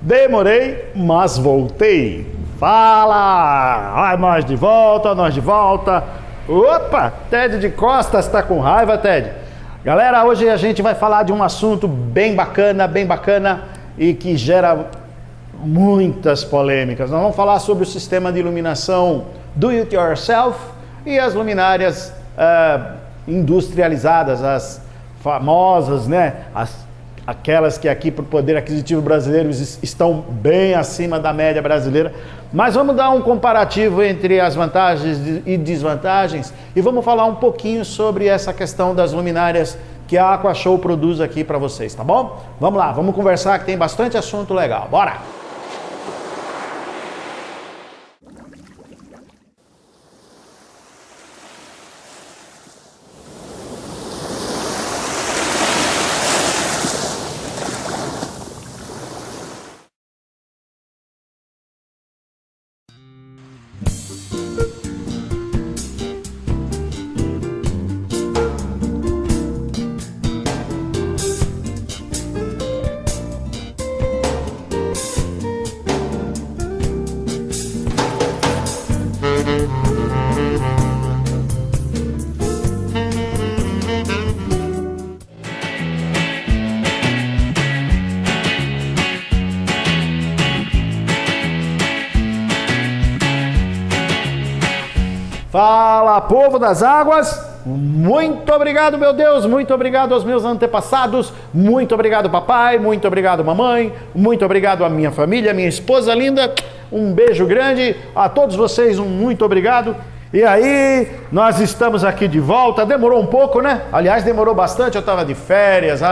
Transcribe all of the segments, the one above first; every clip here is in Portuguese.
Demorei, mas voltei. Fala! Nós de volta, nós de volta. Opa, Ted de Costas está com raiva, Ted. Galera, hoje a gente vai falar de um assunto bem bacana e que gera muitas polêmicas. Nós vamos falar sobre o sistema de iluminação do it yourself e as luminárias industrializadas, as famosas, né? Aquelas que aqui para o poder aquisitivo brasileiro estão bem acima da média brasileira. Mas vamos dar um comparativo entre as vantagens e desvantagens e vamos falar um pouquinho sobre essa questão das luminárias que a Aquashow produz aqui para vocês, tá bom? Vamos lá, vamos conversar que tem bastante assunto legal. Bora! Fala, povo das águas, muito obrigado, meu Deus, muito obrigado aos meus antepassados, muito obrigado, papai, muito obrigado, mamãe, muito obrigado à minha família, minha esposa linda, um beijo grande a todos vocês, um muito obrigado. E aí, nós estamos aqui de volta, demorou um pouco, né? Aliás, demorou bastante, eu estava de férias,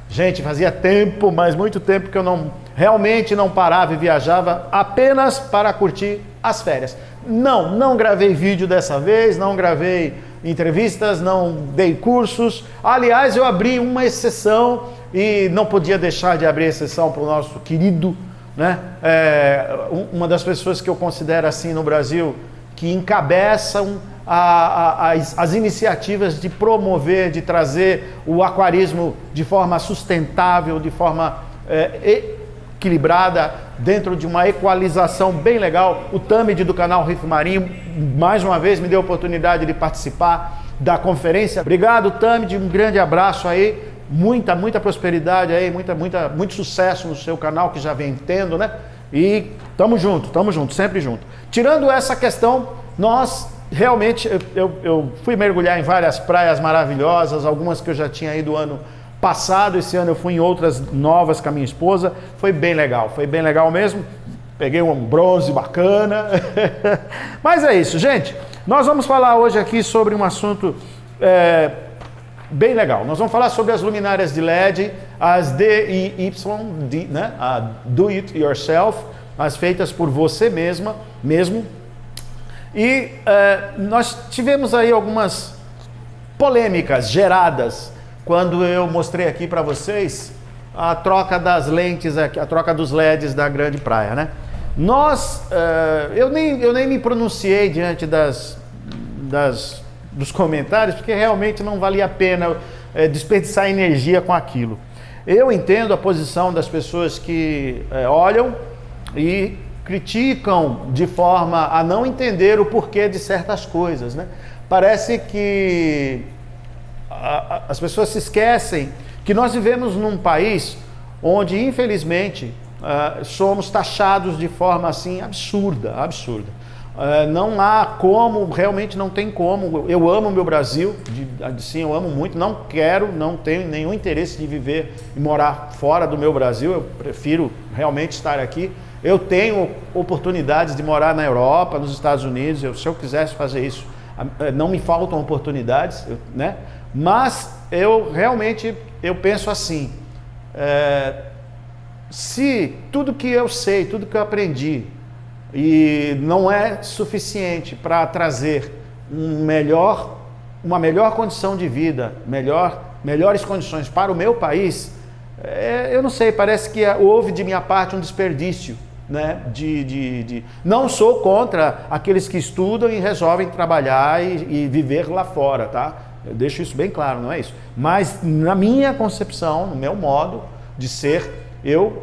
gente, fazia tempo, mas muito tempo que eu realmente não parava e viajava apenas para curtir as férias. Não gravei vídeo dessa vez, não gravei entrevistas, não dei cursos. Aliás, eu abri uma exceção e não podia deixar de abrir exceção para o nosso querido, né? Uma das pessoas que eu considero assim no Brasil, que encabeçam as iniciativas de promover, de trazer o aquarismo de forma sustentável, de forma equilibrada, dentro de uma equalização bem legal. O Tâmide do canal Riff Marinho, mais uma vez, me deu a oportunidade de participar da conferência. Obrigado, Tâmide, um grande abraço aí, muita prosperidade aí, muito sucesso no seu canal, que já vem tendo, né? E tamo junto, sempre junto. Tirando essa questão, nós realmente, eu fui mergulhar em várias praias maravilhosas, algumas que eu já tinha ido ano passado, esse ano eu fui em outras novas com a minha esposa, foi bem legal mesmo, peguei um bronze bacana, mas é isso, gente, nós vamos falar hoje aqui sobre um assunto bem legal, nós vamos falar sobre as luminárias de LED, as DIY, né? A Do It Yourself, as feitas por você mesmo, e nós tivemos aí algumas polêmicas geradas quando eu mostrei aqui para vocês a troca das lentes, a troca dos LEDs da grande praia, né? Eu nem me pronunciei diante dos comentários, porque realmente não valia a pena desperdiçar energia com aquilo. Eu entendo a posição das pessoas que olham e criticam de forma a não entender o porquê de certas coisas, né? Parece que as pessoas se esquecem que nós vivemos num país onde, infelizmente, somos taxados de forma assim absurda. Não há como, realmente não tem como. Eu amo o meu Brasil, sim, eu amo muito, não tenho nenhum interesse de viver e morar fora do meu Brasil, eu prefiro realmente estar aqui. Eu tenho oportunidades de morar na Europa, nos Estados Unidos, se eu quisesse fazer isso, não me faltam oportunidades, né? Mas eu penso assim, se tudo que eu sei, tudo que eu aprendi, e não é suficiente para trazer uma melhor condição de vida, melhores condições para o meu país, eu não sei, parece que houve de minha parte um desperdício, né? Não sou contra aqueles que estudam e resolvem trabalhar e viver lá fora, tá? Eu deixo isso bem claro, não é isso. Mas na minha concepção, no meu modo de ser,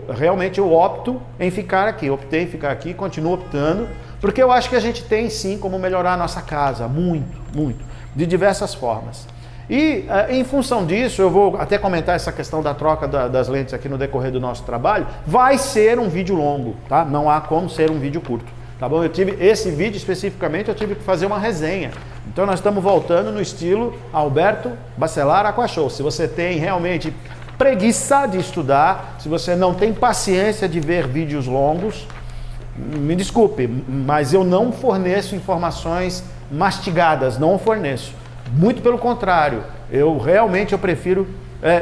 realmente eu opto em ficar aqui, optei em ficar aqui, continuo optando, porque eu acho que a gente tem sim como melhorar a nossa casa, muito, de diversas formas. E em função disso, eu vou até comentar essa questão da troca das lentes aqui no decorrer do nosso trabalho. Vai ser um vídeo longo, tá? Não há como ser um vídeo curto, tá bom? Esse vídeo especificamente eu tive que fazer uma resenha. Então nós estamos voltando no estilo Alberto Bacelar Aquashow. Se você tem realmente preguiça de estudar, se você não tem paciência de ver vídeos longos, me desculpe, mas eu não forneço informações mastigadas, não forneço. Muito pelo contrário, eu prefiro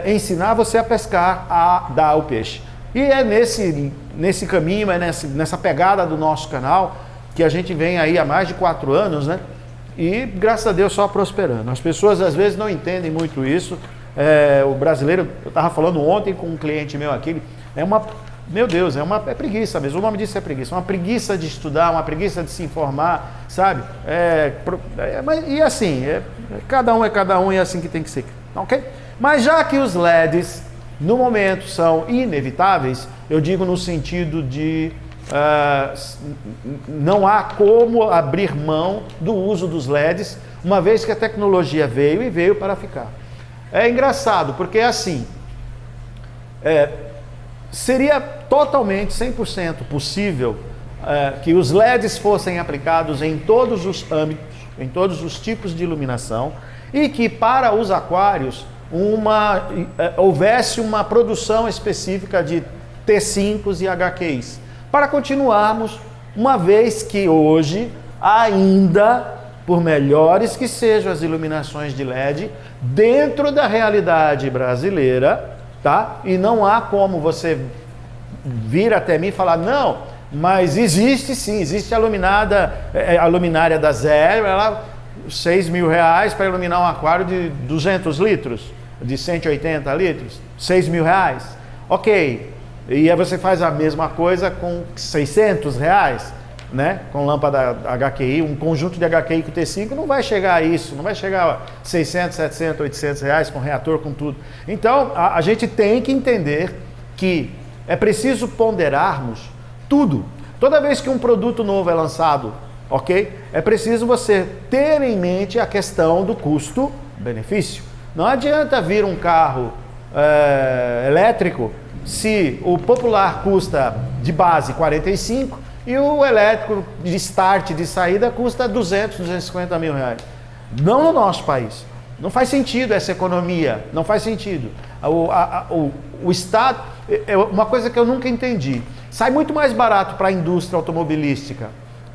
ensinar você a pescar, a dar o peixe. E é nesse caminho, é nessa pegada do nosso canal, que a gente vem aí há mais de 4 anos, né? E graças a Deus só prosperando. As pessoas às vezes não entendem muito isso. O brasileiro, eu estava falando ontem com um cliente meu aqui, meu Deus, é preguiça mesmo, o nome disso é preguiça, uma preguiça de estudar, uma preguiça de se informar, sabe? E assim, cada um é cada um e é assim que tem que ser, ok? Mas já que os LEDs, no momento, são inevitáveis, eu digo no sentido de não há como abrir mão do uso dos LEDs, uma vez que a tecnologia veio e veio para ficar. É engraçado, porque assim, seria totalmente 100% possível que os LEDs fossem aplicados em todos os âmbitos, em todos os tipos de iluminação, e que para os aquários houvesse uma produção específica de T5s e HQIs, para continuarmos, uma vez que hoje, ainda, por melhores que sejam as iluminações de LED, dentro da realidade brasileira, tá? E não há como você vir até mim e falar, não, mas existe sim, existe a luminária da Zero, ela R$6.000 para iluminar um aquário de 200 litros, de 180 litros, R$6.000, ok. E aí você faz a mesma coisa com R$600, né? Com lâmpada HQI, um conjunto de HQI com T5 não vai chegar a isso, não vai chegar a 600, 700, 800 reais com reator, com tudo. Então, a gente tem que entender que é preciso ponderarmos tudo. Toda vez que um produto novo é lançado, ok? É preciso você ter em mente a questão do custo-benefício. Não adianta vir um carro elétrico se o popular custa de base 45 e o elétrico de start, de saída, custa 200, 250 mil reais. Não no nosso país. Não faz sentido essa economia, não faz sentido. O Estado, uma coisa que eu nunca entendi, sai muito mais barato para a indústria automobilística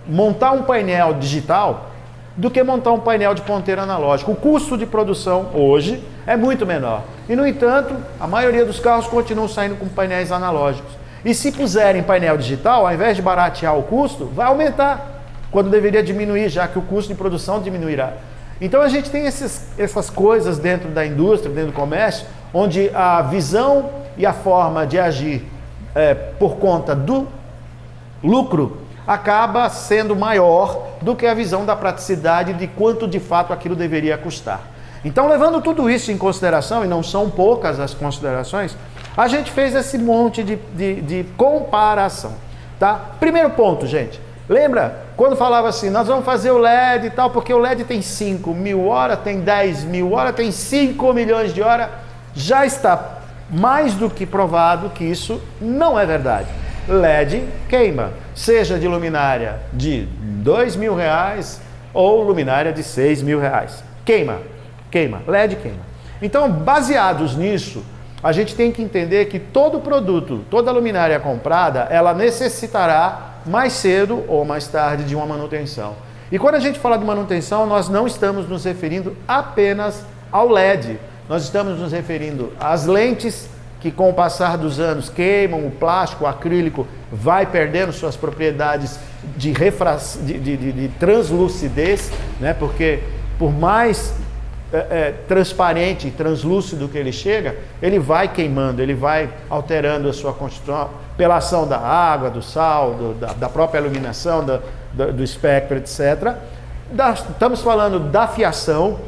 montar um painel digital do que montar um painel de ponteiro analógico. O custo de produção hoje é muito menor. E, no entanto, a maioria dos carros continuam saindo com painéis analógicos. E se puserem painel digital, ao invés de baratear o custo, vai aumentar, quando deveria diminuir, já que o custo de produção diminuirá. Então a gente tem essas coisas dentro da indústria, dentro do comércio, onde a visão e a forma de agir por conta do lucro acaba sendo maior do que a visão da praticidade de quanto de fato aquilo deveria custar. Então, levando tudo isso em consideração, e não são poucas as considerações, a gente fez esse monte de comparação, tá? Primeiro ponto, gente, lembra quando falava assim, nós vamos fazer o LED e tal, porque o LED tem 5.000 horas, tem 10.000 horas, tem 5 milhões de horas, já está mais do que provado que isso não é verdade. LED queima, seja de luminária de R$2.000 ou luminária de R$6.000. Queima, LED queima. Então, baseados nisso, a gente tem que entender que todo produto, toda luminária comprada, ela necessitará mais cedo ou mais tarde de uma manutenção. E quando a gente fala de manutenção, nós não estamos nos referindo apenas ao LED, nós estamos nos referindo às lentes que com o passar dos anos queimam, o plástico, o acrílico vai perdendo suas propriedades de translucidez, né? Porque por mais transparente e translúcido que ele chega, ele vai queimando, ele vai alterando a sua constituição pela ação da água, do sal, da própria iluminação, do espectro, etc. Estamos falando da fiação,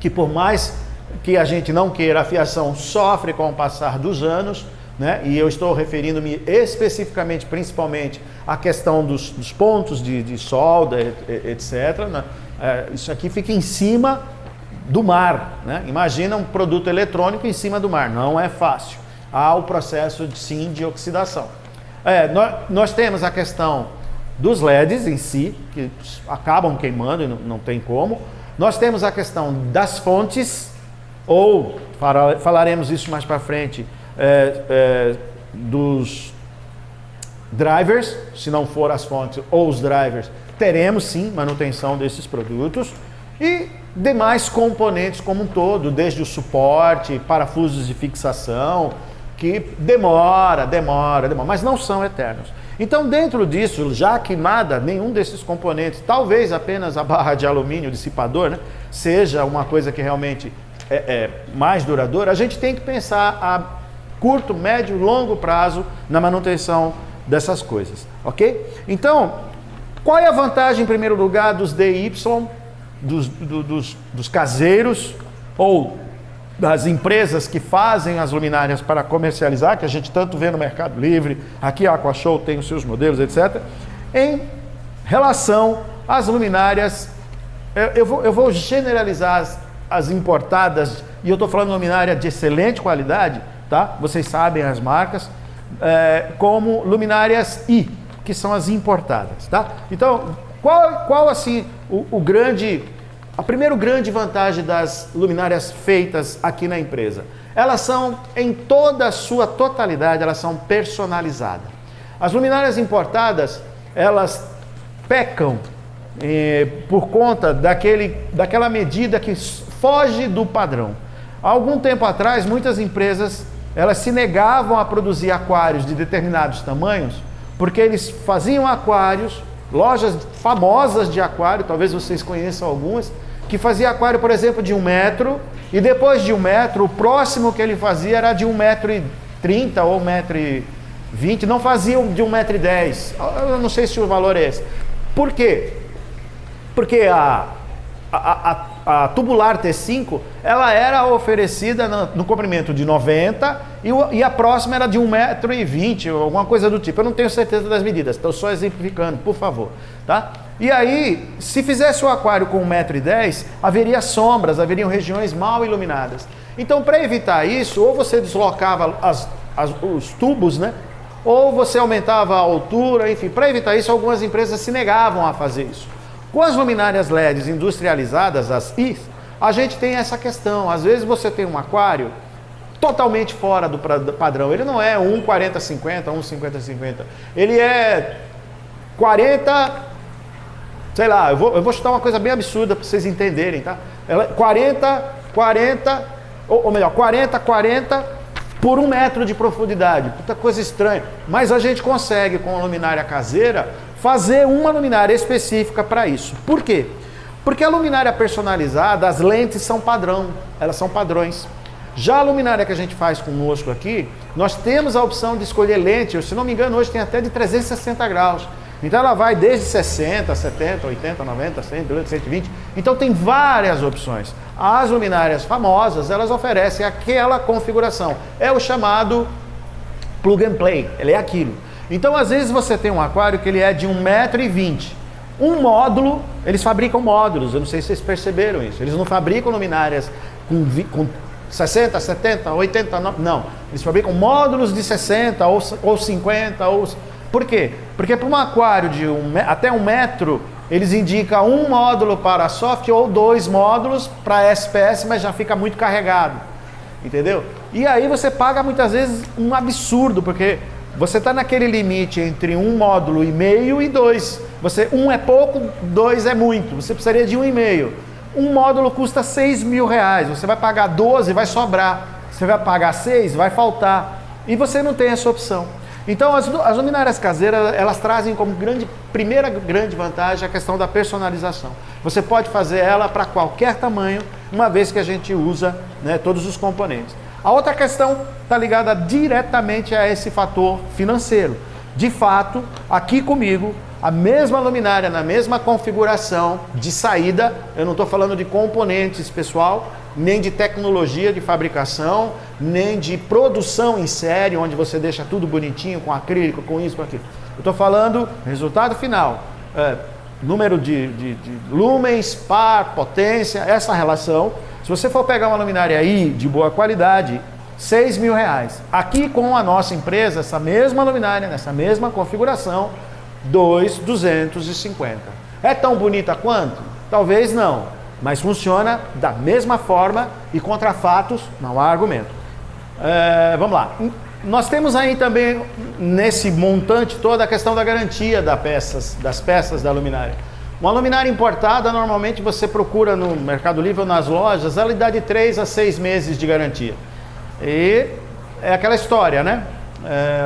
que por mais que a gente não queira, a fiação sofre com o passar dos anos, né? E eu estou referindo-me especificamente, principalmente, à questão dos pontos de solda, etc. Né? Isso aqui fica em cima do mar, né? Imagina um produto eletrônico em cima do mar, não é fácil. Há o processo, sim, de oxidação. Nós temos a questão dos LEDs em si, que acabam queimando e não tem como. Nós temos a questão das fontes, ou falaremos isso mais para frente, dos drivers, se não for as fontes ou os drivers, teremos sim manutenção desses produtos e demais componentes como um todo, desde o suporte, parafusos de fixação, que demora, mas não são eternos. Então, dentro disso, já que nenhum desses componentes, talvez apenas a barra de alumínio dissipador, né, seja uma coisa que realmente é mais duradoura, a gente tem que pensar a curto, médio, longo prazo na manutenção dessas coisas, ok? Então, qual é a vantagem, em primeiro lugar, dos DY, dos caseiros ou das empresas que fazem as luminárias para comercializar, que a gente tanto vê no Mercado Livre, aqui a Aquashow tem os seus modelos, etc., em relação às luminárias, eu vou generalizar as importadas, e eu estou falando de luminária de excelente qualidade, tá? Vocês sabem as marcas, como luminárias I, que são as importadas, tá? Então, qual assim, a primeira grande vantagem das luminárias feitas aqui na empresa? Elas são, em toda a sua totalidade, elas são personalizadas. As luminárias importadas, elas pecam por conta daquela medida que foge do padrão. Há algum tempo atrás, muitas empresas, elas se negavam a produzir aquários de determinados tamanhos, porque eles faziam aquários, lojas famosas de aquário, talvez vocês conheçam algumas, que fazia aquário, por exemplo, de 1 metro, e depois de 1 metro, o próximo que ele fazia era de 1,30 m ou 1,20 m, não fazia de 1,10 m. Eu não sei se o valor é esse. Por quê? Porque a tubular T5, ela era oferecida no comprimento de 90 e a próxima era de 1,20 m, ou alguma coisa do tipo. Eu não tenho certeza das medidas, estou só exemplificando, por favor, tá? E aí, se fizesse o aquário com 1,10 m, haveria sombras, haveriam regiões mal iluminadas. Então, para evitar isso, ou você deslocava os tubos, né? Ou você aumentava a altura, enfim, para evitar isso, algumas empresas se negavam a fazer isso. Com as luminárias LEDs industrializadas, as IS, a gente tem essa questão. Às vezes você tem um aquário totalmente fora do padrão. Ele não é 1,40-50, 1,50-50. Ele é 40, sei lá, eu vou chutar uma coisa bem absurda para vocês entenderem, tá? 40, por 1 metro de profundidade. Puta coisa estranha. Mas a gente consegue, com a luminária caseira, fazer uma luminária específica para isso. Por quê? Porque a luminária personalizada, as lentes são padrão, elas são padrões. Já a luminária que a gente faz conosco aqui, nós temos a opção de escolher lente, se não me engano hoje tem até de 360 graus. Então ela vai desde 60, 70, 80, 90, 100, 120. Então tem várias opções. As luminárias famosas, elas oferecem aquela configuração. É o chamado plug and play, ele é aquilo. Então, às vezes você tem um aquário que ele é de 1,20 m. Um módulo, eles fabricam módulos, eu não sei se vocês perceberam isso. Eles não fabricam luminárias com 60, 70, 80, não. Eles fabricam módulos de 60 ou 50. Por quê? Porque para um aquário de até 1 metro, eles indicam um módulo para soft ou 2 módulos para SPS, mas já fica muito carregado. Entendeu? E aí você paga muitas vezes um absurdo, porque você está naquele limite entre 1 módulo e meio e 2. Um é pouco, 2 é muito. Você precisaria de 1,5. Um módulo custa R$6.000. Você vai pagar 12, vai sobrar. Você vai pagar 6, vai faltar. E você não tem essa opção. Então, as luminárias caseiras, elas trazem como primeira grande vantagem a questão da personalização. Você pode fazer ela para qualquer tamanho, uma vez que a gente usa, né, todos os componentes. A outra questão está ligada diretamente a esse fator financeiro. De fato, aqui comigo, a mesma luminária, na mesma configuração de saída, eu não estou falando de componentes, pessoal, nem de tecnologia de fabricação, nem de produção em série, onde você deixa tudo bonitinho, com acrílico, com isso, com aquilo. Eu estou falando resultado final, número de lumens, par, potência, essa relação. Se você for pegar uma luminária aí de boa qualidade, R$6.000. Aqui com a nossa empresa, essa mesma luminária, nessa mesma configuração, 2.250. É tão bonita quanto? Talvez não, mas funciona da mesma forma e contra fatos não há argumento. Vamos lá. Nós temos aí também, nesse montante, toda a questão da garantia das peças da luminária. Uma luminária importada, normalmente você procura no Mercado Livre ou nas lojas, ela dá de 3 a 6 meses de garantia. E é aquela história, né?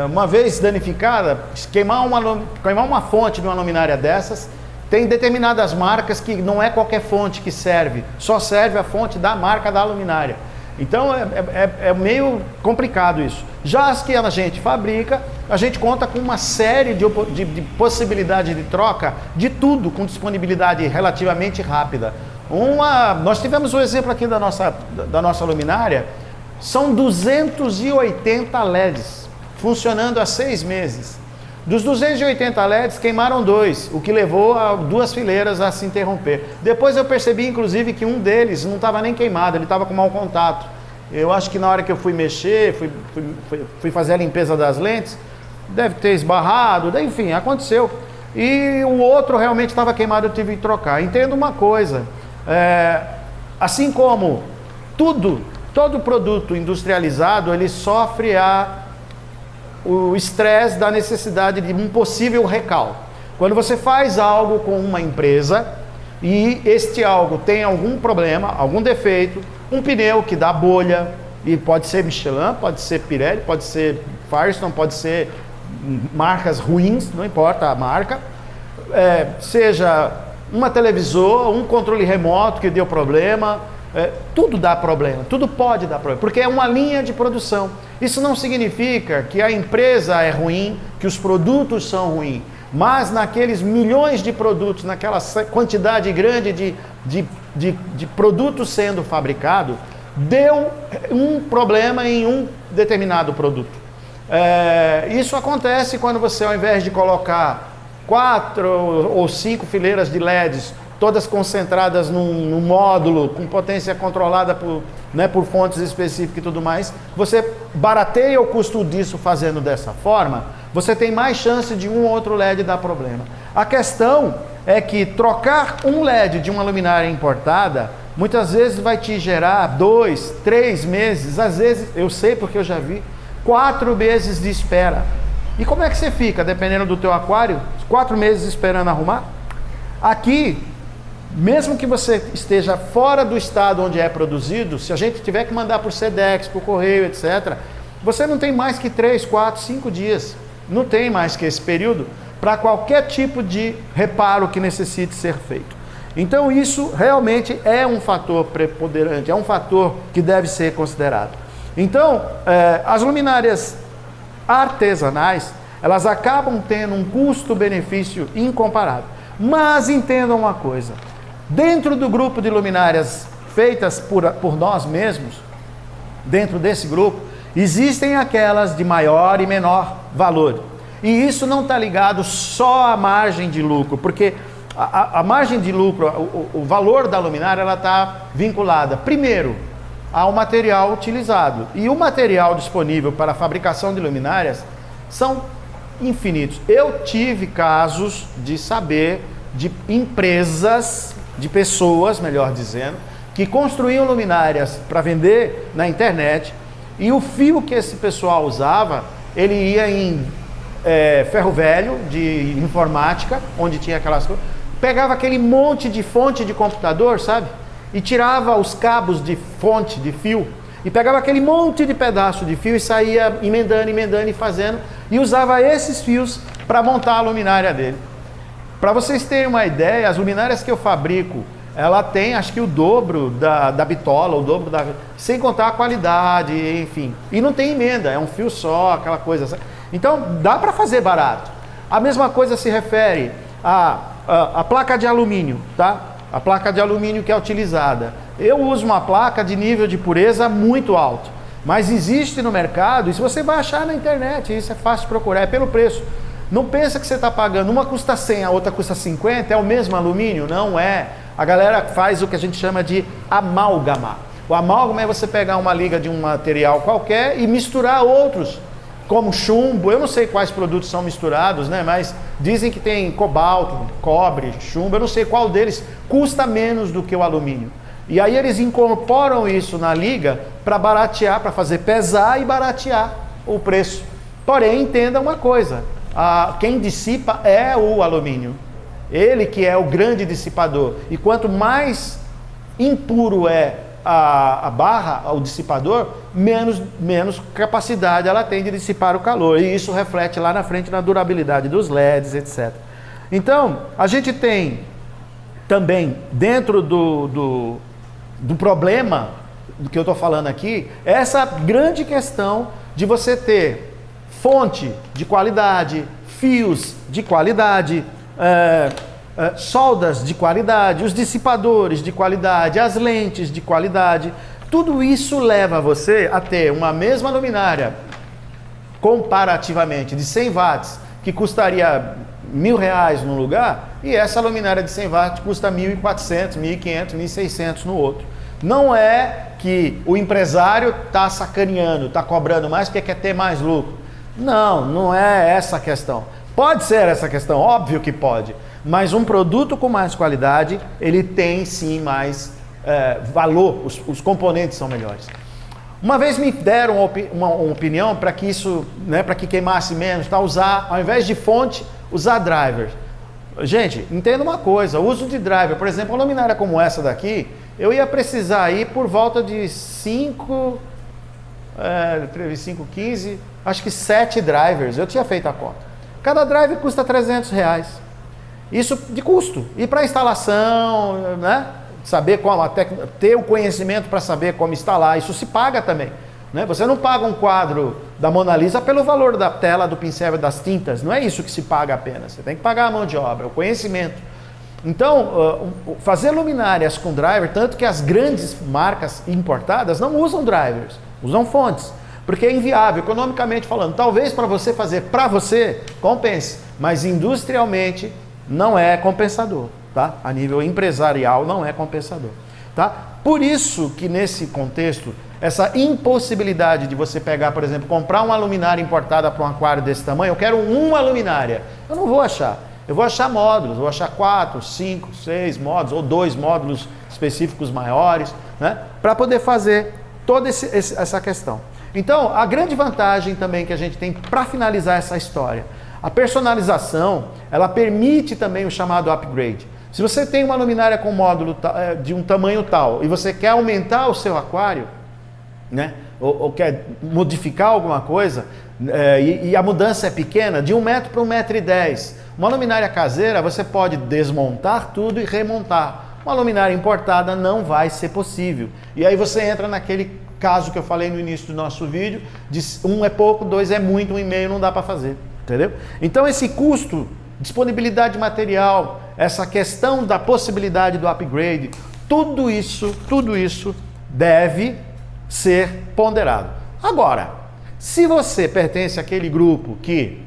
Uma vez danificada, queimar uma fonte de uma luminária dessas, tem determinadas marcas que não é qualquer fonte que serve, só serve a fonte da marca da luminária. Então é meio complicado isso. Já as que a gente fabrica, a gente conta com uma série de possibilidade de troca de tudo, com disponibilidade relativamente rápida. Nós tivemos um exemplo aqui da nossa luminária, são 280 LEDs, funcionando há 6 meses. Dos 280 LEDs, queimaram 2, o que levou a 2 fileiras a se interromper. Depois eu percebi, inclusive, que um deles não estava nem queimado, ele estava com mau contato. Eu acho que na hora que eu fui mexer, fui fazer a limpeza das lentes, deve ter esbarrado, enfim, aconteceu. E o outro realmente estava queimado, eu tive que trocar. Entenda uma coisa, assim como todo produto industrializado, ele sofre o estresse da necessidade de um possível recall. Quando você faz algo com uma empresa e este algo tem algum problema, algum defeito, um pneu que dá bolha, e pode ser Michelin, pode ser Pirelli, pode ser Firestone, pode ser marcas ruins, não importa a marca, seja uma televisor, um controle remoto que deu problema, tudo dá problema, tudo pode dar problema, porque é uma linha de produção. Isso não significa que a empresa é ruim, que os produtos são ruins, mas naqueles milhões de produtos, naquela quantidade grande de produtos sendo fabricado, deu um problema em um determinado produto. Isso acontece quando você, ao invés de colocar 4 ou 5 fileiras de LEDs, todas concentradas num módulo com potência controlada por fontes específicas e tudo mais, você barateia o custo disso fazendo dessa forma, você tem mais chance de um ou outro LED dar problema. A questão é que trocar um LED de uma luminária importada, muitas vezes vai te gerar 2, 3 meses, às vezes, eu sei porque eu já vi, 4 meses de espera. E como é que você fica, dependendo do teu aquário, 4 meses esperando arrumar? Aqui, mesmo que você esteja fora do estado onde é produzido, se a gente tiver que mandar por Sedex, por correio, etc., você não tem mais que 3, 4, 5 dias. Não tem mais que esse período para qualquer tipo de reparo que necessite ser feito. Então isso realmente é um fator preponderante, é um fator que deve ser considerado. Então, as luminárias artesanais, elas acabam tendo um custo-benefício incomparável. Mas entendam uma coisa, dentro do grupo de luminárias feitas por nós mesmos, dentro desse grupo, existem aquelas de maior e menor valor. E isso não está ligado só à margem de lucro, porque a margem de lucro, o valor da luminária, ela está vinculada, primeiro, ao material utilizado. E o material disponível para a fabricação de luminárias são infinitos. Eu tive casos de saber de empresas, de pessoas, melhor dizendo, que construíam luminárias para vender na internet, e o fio que esse pessoal usava, ele ia em ferro velho de informática, onde tinha aquelas coisas, pegava aquele monte de fonte de computador, sabe? E tirava os cabos de fonte de fio, e pegava aquele monte de pedaço de fio e saía emendando e fazendo, e usava esses fios para montar a luminária dele. Para vocês terem uma ideia, as luminárias que eu fabrico, ela tem acho que o dobro da bitola, o dobro sem contar a qualidade, enfim. E não tem emenda, é um fio só, aquela coisa. Então dá para fazer barato. A mesma coisa se refere à placa de alumínio, tá? A placa de alumínio que é utilizada. Eu uso uma placa de nível de pureza muito alto. Mas existe no mercado, e se você vai achar na internet, isso é fácil de procurar, é pelo preço. Não pensa que você está pagando, uma custa 100, a outra custa 50, é o mesmo alumínio? Não é. A galera faz o que a gente chama de amálgama. O amálgama é você pegar uma liga de um material qualquer e misturar outros, como chumbo. Eu não sei quais produtos são misturados, né? Mas dizem que tem cobalto, cobre, chumbo, eu não sei qual deles custa menos do que o alumínio. E aí eles incorporam isso na liga para baratear, para fazer pesar e baratear o preço. Porém, entenda uma coisa, quem dissipa é o alumínio. Ele que é o grande dissipador. E quanto mais impuro é a barra, o dissipador, menos capacidade ela tem de dissipar o calor. E isso reflete lá na frente na durabilidade dos LEDs, etc. Então, a gente tem também, dentro do problema do que eu estou falando aqui, essa grande questão de você ter fonte de qualidade, fios de qualidade, soldas de qualidade, os dissipadores de qualidade, as lentes de qualidade. Tudo isso leva você a ter uma mesma luminária, comparativamente, de 100 watts, que custaria R$1.000 num lugar, e essa luminária de 100 watts custa 1.400, 1.500, 1.600 no outro. Não é que o empresário está sacaneando, está cobrando mais porque quer ter mais lucro. Não, não é essa a questão. Pode ser essa questão, óbvio que pode, mas um produto com mais qualidade, ele tem sim mais valor, os componentes são melhores. Uma vez me deram uma opinião para que isso, né, para que queimasse menos, tá, usar, ao invés de fonte, usar drivers. Gente, entenda uma coisa, o uso de driver, por exemplo, uma luminária como essa daqui, eu ia precisar aí por volta de 5, 15, acho que 7 drivers, eu tinha feito a conta. Cada driver custa R$300. Isso de custo. E para instalação, né? Saber como, ter o conhecimento para saber como instalar, isso se paga também. Né? Você não paga um quadro da Mona Lisa pelo valor da tela, do pincel e das tintas. Não é isso que se paga apenas. Você tem que pagar a mão de obra, o conhecimento. Então, fazer luminárias com driver, tanto que as grandes marcas importadas não usam drivers, usam fontes. Porque é inviável, economicamente falando. Talvez para você fazer para você, compense. Mas industrialmente não é compensador. Tá? A nível empresarial não é compensador. Tá? Por isso que nesse contexto, essa impossibilidade de você pegar, por exemplo, comprar uma luminária importada para um aquário desse tamanho, eu quero uma luminária. Eu não vou achar. Eu vou achar módulos, vou achar 4, 5, 6 módulos, ou 2 módulos específicos maiores, né? Para poder fazer toda essa questão. Então, a grande vantagem também que a gente tem para finalizar essa história, a personalização, ela permite também o chamado upgrade. Se você tem uma luminária com módulo de um tamanho tal e você quer aumentar o seu aquário, né? Ou quer modificar alguma coisa, e a mudança é pequena, de 1 metro para 1,10 m, uma luminária caseira você pode desmontar tudo e remontar. Uma luminária importada não vai ser possível. E aí você entra naquele caso que eu falei no início do nosso vídeo, de 1 é pouco, 2 é muito, 1,5 não dá para fazer. Entendeu? Então esse custo, disponibilidade de material, essa questão da possibilidade do upgrade, tudo isso deve ser ponderado. Agora, se você pertence àquele grupo que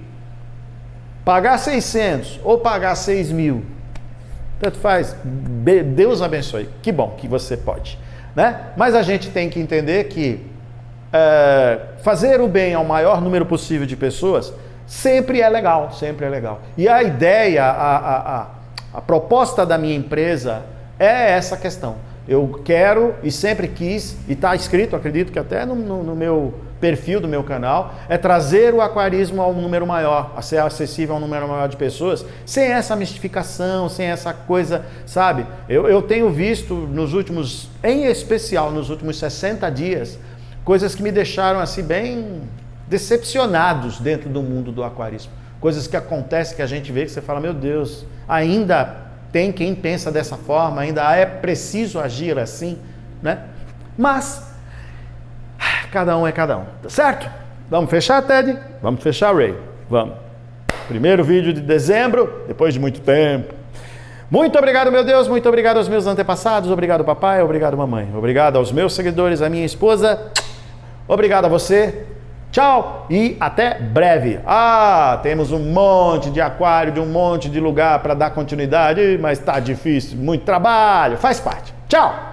pagar 600 ou pagar 6.000, tanto faz, Deus abençoe, que bom que você pode, né? Mas a gente tem que entender que fazer o bem ao maior número possível de pessoas sempre é legal, sempre é legal. E a ideia, a proposta da minha empresa é essa questão. Eu quero e sempre quis, e está escrito, acredito que até no meu perfil do meu canal, é trazer o aquarismo a um número maior, a ser acessível a um número maior de pessoas, sem essa mistificação, sem essa coisa, sabe? Eu tenho visto nos últimos, em especial nos últimos 60 dias, coisas que me deixaram assim bem decepcionados dentro do mundo do aquarismo. Coisas que acontecem, que a gente vê, que você fala, meu Deus, ainda tem quem pensa dessa forma, ainda é preciso agir assim, né? Mas, cada um é cada um, tá certo? Vamos fechar, Ted? Vamos fechar, Ray? Vamos. Primeiro vídeo de dezembro, depois de muito tempo. Muito obrigado, meu Deus, muito obrigado aos meus antepassados, obrigado, papai, obrigado, mamãe. Obrigado aos meus seguidores, à minha esposa. Obrigado a você. Tchau e até breve. Temos um monte de aquário, de um monte de lugar para dar continuidade, mas tá difícil, muito trabalho, faz parte. Tchau!